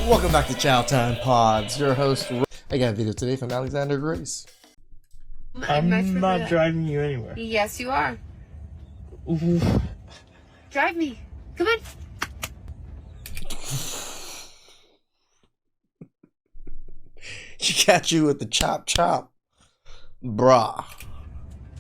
Welcome back to CHOWTIME Pods. Your host, I got a video today from Alexander Grace. I'm not driving you anywhere. Yes, you are. Ooh. Drive me. Come on. She got you with the chop. Brah.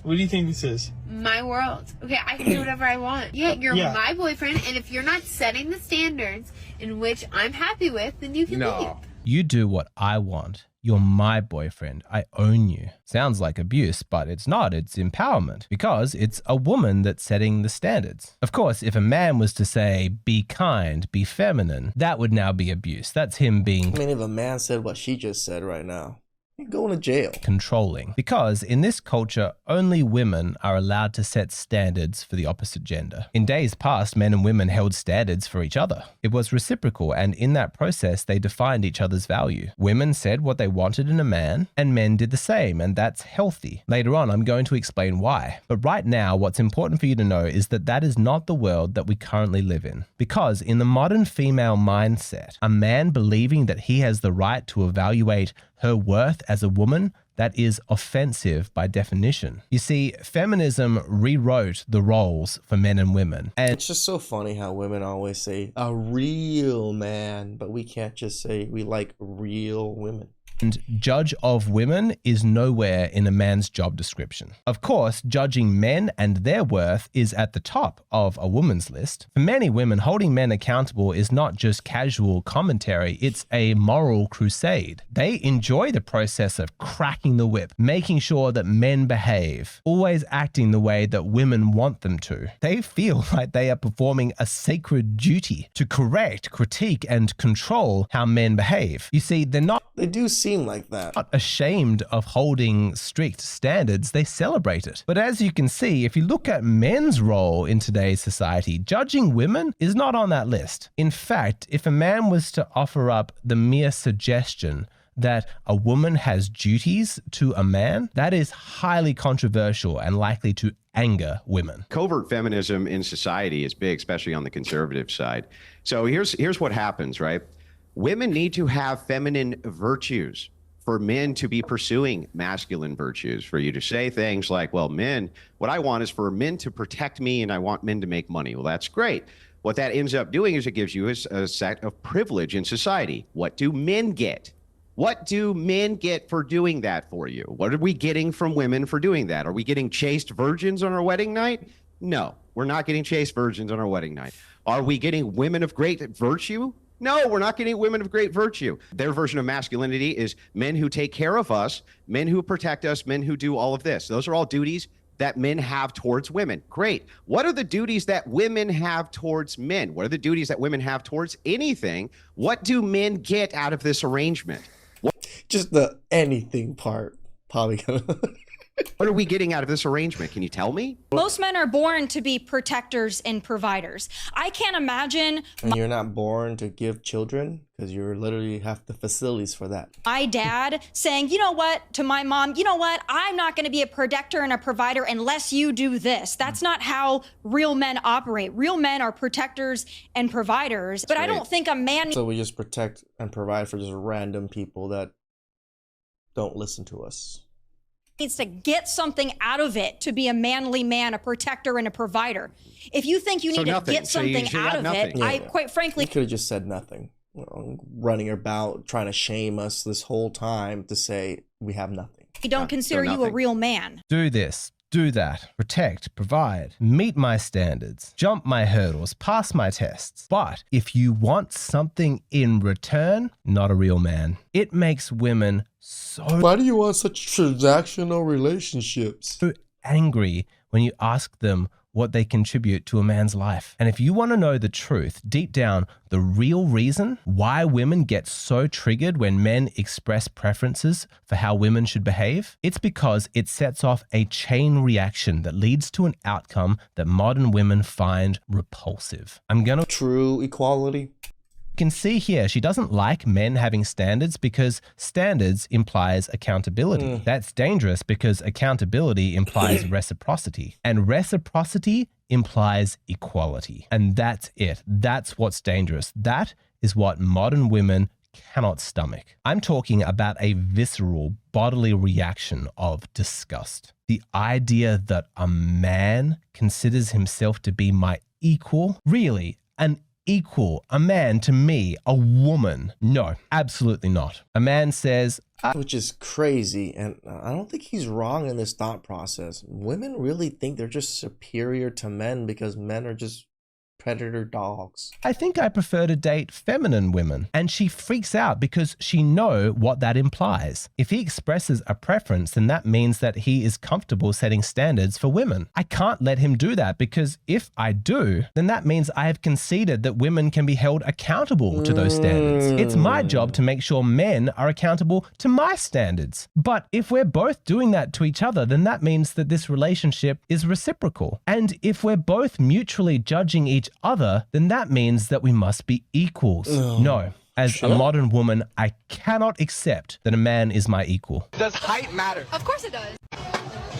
What do you think this is? My world. Okay, I can do whatever I want. Yeah, you're Yeah. my boyfriend, and if you're not setting the standards in which I'm happy with, then you can leave. You do what I want. You're my boyfriend. I own you. Sounds like abuse, but it's not. It's empowerment because it's a woman that's setting the standards. Of course, if a man was to say, be kind, be feminine, that would now be abuse. That's him being I mean, if a man said what she just said right now, he'd go to jail. controlling. Because in this culture, only women are allowed to set standards for the opposite gender. In days past, men and women held standards for each other. It was reciprocal, and in that process, they defined each other's value. Women said what they wanted in a man, and men did the same, and that's healthy. Later on, I'm going to explain why. But right now, what's important for you to know is that that is not the world that we currently live in. Because in the modern female mindset, a man believing that he has the right to evaluate her worth as a woman, that is offensive by definition. You see, feminism rewrote the roles for men and women. And It's just so funny how women always say, a real man, but we can't just say we like real women. judge of women is nowhere in a man's job description. Of course, judging men and their worth is at the top of a woman's list. For many women, holding men accountable is not just casual commentary, it's a moral crusade. They enjoy the process of cracking the whip, making sure that men behave, always acting the way that women want them to. They feel like they are performing a sacred duty to correct, critique, and control how men behave. You see, they're not They do seem like that. ashamed of holding strict standards, they celebrate it. But as you can see, if you look at men's role in today's society, judging women is not on that list. In fact, if a man was to offer up the mere suggestion that a woman has duties to a man, that is highly controversial and likely to anger women. Covert feminism in society is big, especially on the conservative side. So here's what happens, right? Women need to have feminine virtues for men to be pursuing masculine virtues, for you to say things like, well, men, what I want is for men to protect me and I want men to make money. Well, that's great. What that ends up doing is it gives you a set of privilege in society. What do men get? What do men get for doing that for you? What are we getting from women for doing that? Are we getting chaste virgins on our wedding night? No, we're not getting chaste virgins on our wedding night. Are we getting women of great virtue? No, we're not getting women of great virtue. Their version of masculinity is men who take care of us, men who protect us, men who do all of this. Those are all duties that men have towards women. Great. What are the duties that women have towards men? What are the duties that women have towards anything? What do men get out of this arrangement? Just the anything part. Probably gonna. What are we getting out of this arrangement? Can you tell me? Most men are born to be protectors and providers. I can't imagine And you're not born to give children because you literally have the facilities for that. my dad saying, you know what, to my mom, you know what, I'm not going to be a protector and a provider unless you do this. That's not how real men operate. Real men are protectors and providers. But I don't think a man So we just protect and provide for just random people that don't listen to us. needs to get something out of it to be a manly man, a protector and a provider. If you think you So need to nothing. get So you something should out have of it, nothing. I Yeah. quite frankly You could have just said nothing. You know, running about trying to shame us this whole time to say we have nothing. don't consider you a nothing. real man. Do this, do that, protect, provide, meet my standards, jump my hurdles, pass my tests. But if you want something in return, not a real man. It makes women so Why do you want such transactional relationships? angry when you ask them what they contribute to a man's life. And if you want to know the truth, deep down, the real reason why women get so triggered when men express preferences for how women should behave, it's because it sets off a chain reaction that leads to an outcome that modern women find repulsive. True equality. Can see here, she doesn't like men having standards because standards implies accountability. That's dangerous because accountability implies reciprocity, and reciprocity implies equality. And that's it. That's what's dangerous. That is what modern women cannot stomach. I'm talking about a visceral bodily reaction of disgust. The idea that a man considers himself to be my equal, really, an equal, a man to me, a woman. No, absolutely not. A man says, which is crazy, and I don't think he's wrong in this thought process. Women really think they're just superior to men because men are just predator dogs. I think I prefer to date feminine women. And she freaks out because she knows what that implies. If he expresses a preference, then that means that he is comfortable setting standards for women. I can't let him do that because if I do, then that means I have conceded that women can be held accountable to those standards. It's my job to make sure men are accountable to my standards. But if we're both doing that to each other, then that means that this relationship is reciprocal. And if we're both mutually judging each other, then that means that we must be equals. No. As a modern woman, I cannot accept that a man is my equal. Does height matter? Of course it does.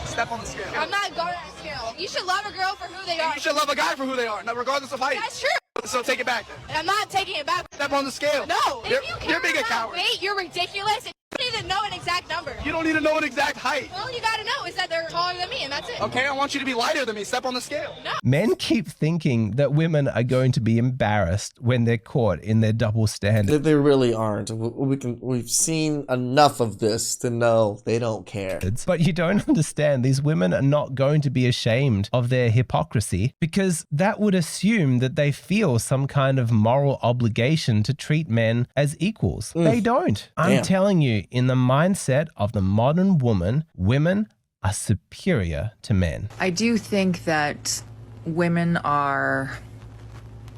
Step on the scale. I'm not going on a scale. You should love a girl for who they are. You should love a guy for who they are, regardless of height. That's true. So take it back then. I'm not taking it back. Step on the scale. No. You're being a coward. Weight, you're ridiculous. You don't need to know an exact number. You don't need to know an exact height. All you gotta know is that they're taller than me, and that's it. Okay, I want you to be lighter than me. Step on the scale. No. Men keep thinking that women are going to be embarrassed when they're caught in their double standard. They really aren't. We've seen enough of this to know they don't care. But you don't understand, these women are not going to be ashamed of their hypocrisy because that would assume that they feel some kind of moral obligation to treat men as equals. They don't. I'm telling you, in the mindset of the modern woman, women are superior to men. I do think that women are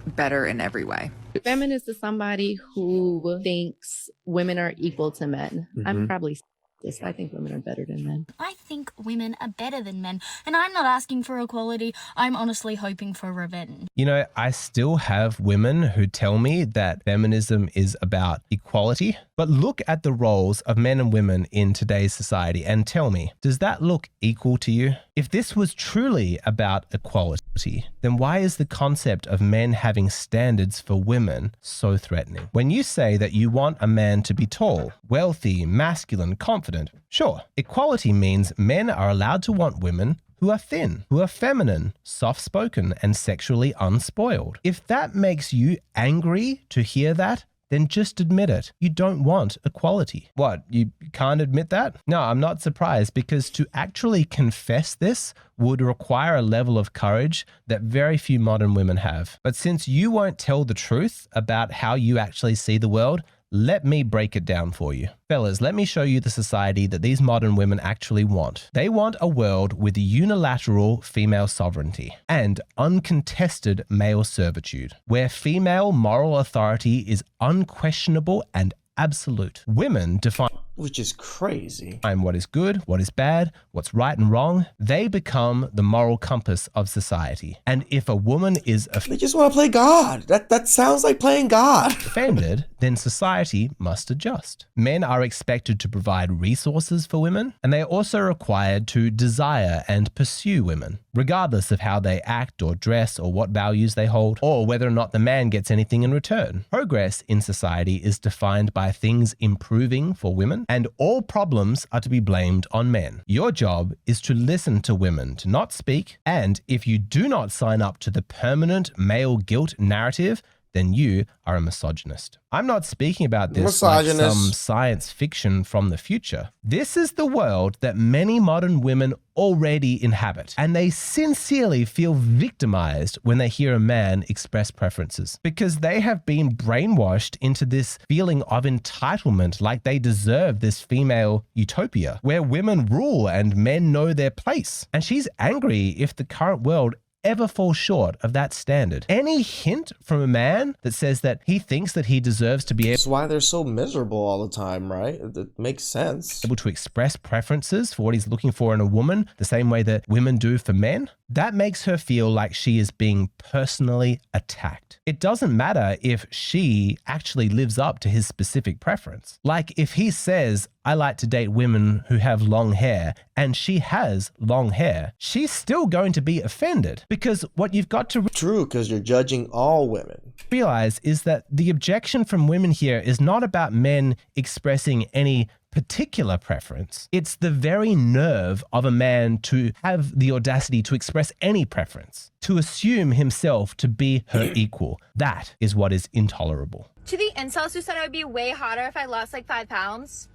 better in every way. Feminist is somebody who thinks women are equal to men. I'm probably this. I think women are better than men. I think women are better than men, and I'm not asking for equality. I'm honestly hoping for revenge. You know, I still have women who tell me that feminism is about equality, but look at the roles of men and women in today's society and tell me, does that look equal to you? If this was truly about equality, then why is the concept of men having standards for women so threatening? When you say that you want a man to be tall, wealthy, masculine, confident, sure, equality means men are allowed to want women who are thin, who are feminine, soft-spoken, and sexually unspoiled. If that makes you angry to hear that, then just admit it. You don't want equality. What, you can't admit that? No, I'm not surprised because to actually confess this would require a level of courage that very few modern women have. But since you won't tell the truth about how you actually see the world, let me break it down for you. Fellas, let me show you the society that these modern women actually want. They want a world with unilateral female sovereignty and uncontested male servitude, where female moral authority is unquestionable and absolute. Women define Which is crazy. what is good, what is bad, what's right and wrong. They become the moral compass of society. And if a woman is They just want to play God. That sounds like playing God. offended, then society must adjust. Men are expected to provide resources for women, and they are also required to desire and pursue women, regardless of how they act or dress or what values they hold, or whether or not the man gets anything in return. Progress in society is defined by things improving for women, and all problems are to be blamed on men. Your job is to listen to women, to not speak, and if you do not sign up to the permanent male guilt narrative, then you are a misogynist. I'm not speaking about this like some science fiction from the future. This is the world that many modern women already inhabit, and they sincerely feel victimized when they hear a man express preferences because they have been brainwashed into this feeling of entitlement, like they deserve this female utopia where women rule and men know their place. And she's angry if the current world ever fall short of that standard. Any hint from a man that says that he thinks that he deserves to be That's why they're so miserable all the time, right? It makes sense. able to express preferences for what he's looking for in a woman the same way that women do for men, that makes her feel like she is being personally attacked. It doesn't matter if she actually lives up to his specific preference. Like if he says, I like to date women who have long hair, and she has long hair, she's still going to be offended, because what you've got to True, because you're judging all women. realize is that the objection from women here is not about men expressing any particular preference. It's the very nerve of a man to have the audacity to express any preference, to assume himself to be her equal. That is what is intolerable. To the incels who said I would be way hotter if I lost like 5 pounds,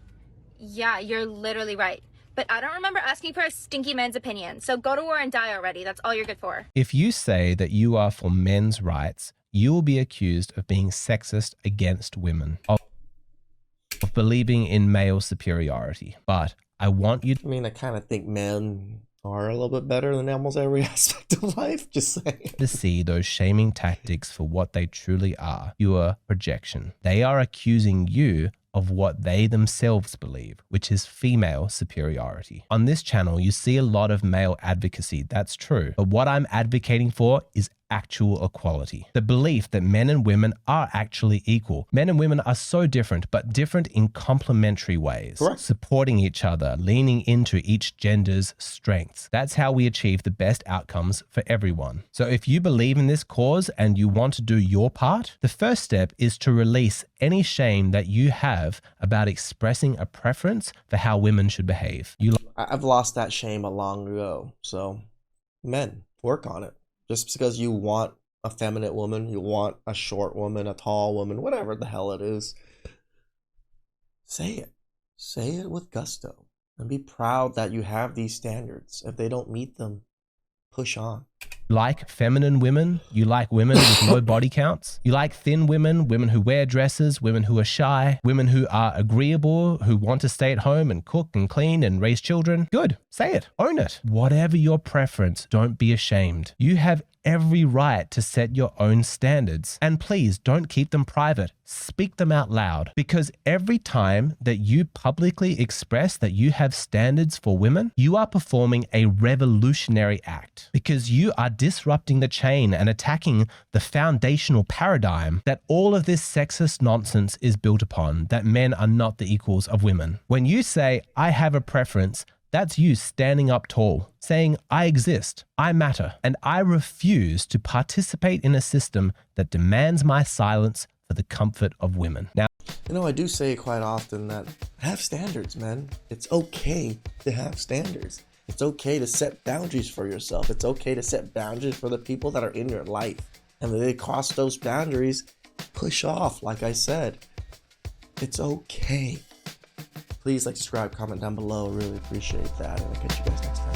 yeah, you're literally right. But I don't remember asking for a stinky man's opinion. So go to war and die already. That's all you're good for. If you say that you are for men's rights, you will be accused of being sexist against women, of believing in male superiority. But I want you I mean, I kind of think men are a little bit better than almost every aspect of life, just saying. to see those shaming tactics for what they truly are, your projection. They are accusing you of what they themselves believe, which is female superiority. On this channel, you see a lot of male advocacy, that's true. But what I'm advocating for is actual equality. The belief that men and women are actually equal. Men and women are so different, but different in complementary ways. Correct. Supporting each other, leaning into each gender's strengths. That's how we achieve the best outcomes for everyone. So if you believe in this cause and you want to do your part, the first step is to release any shame that you have about expressing a preference for how women should behave. I've lost that shame a long ago. So, men, work on it. Just because you want a feminine woman, you want a short woman, a tall woman, whatever the hell it is, say it. Say it with gusto. And be proud that you have these standards. If they don't meet them, push on. Like feminine women, you like women with low body counts, you like thin women, women who wear dresses, women who are shy, women who are agreeable, who want to stay at home and cook and clean and raise children. Good, say it, own it. Whatever your preference, don't be ashamed. You have every right to set your own standards. And please don't keep them private. Speak them out loud, because every time that you publicly express that you have standards for women, you are performing a revolutionary act, because you are disrupting the chain and attacking the foundational paradigm that all of this sexist nonsense is built upon, that men are not the equals of women. When you say, I have a preference, that's you standing up tall, saying, I exist, I matter, and I refuse to participate in a system that demands my silence for the comfort of women. Now, You know, I do say quite often that have standards, man. It's okay to have standards. It's okay to set boundaries for yourself. It's okay to set boundaries for the people that are in your life. And when they cross those boundaries, push off, like I said. It's okay. Please like, subscribe, comment down below. I really appreciate that. And I'll catch you guys next time.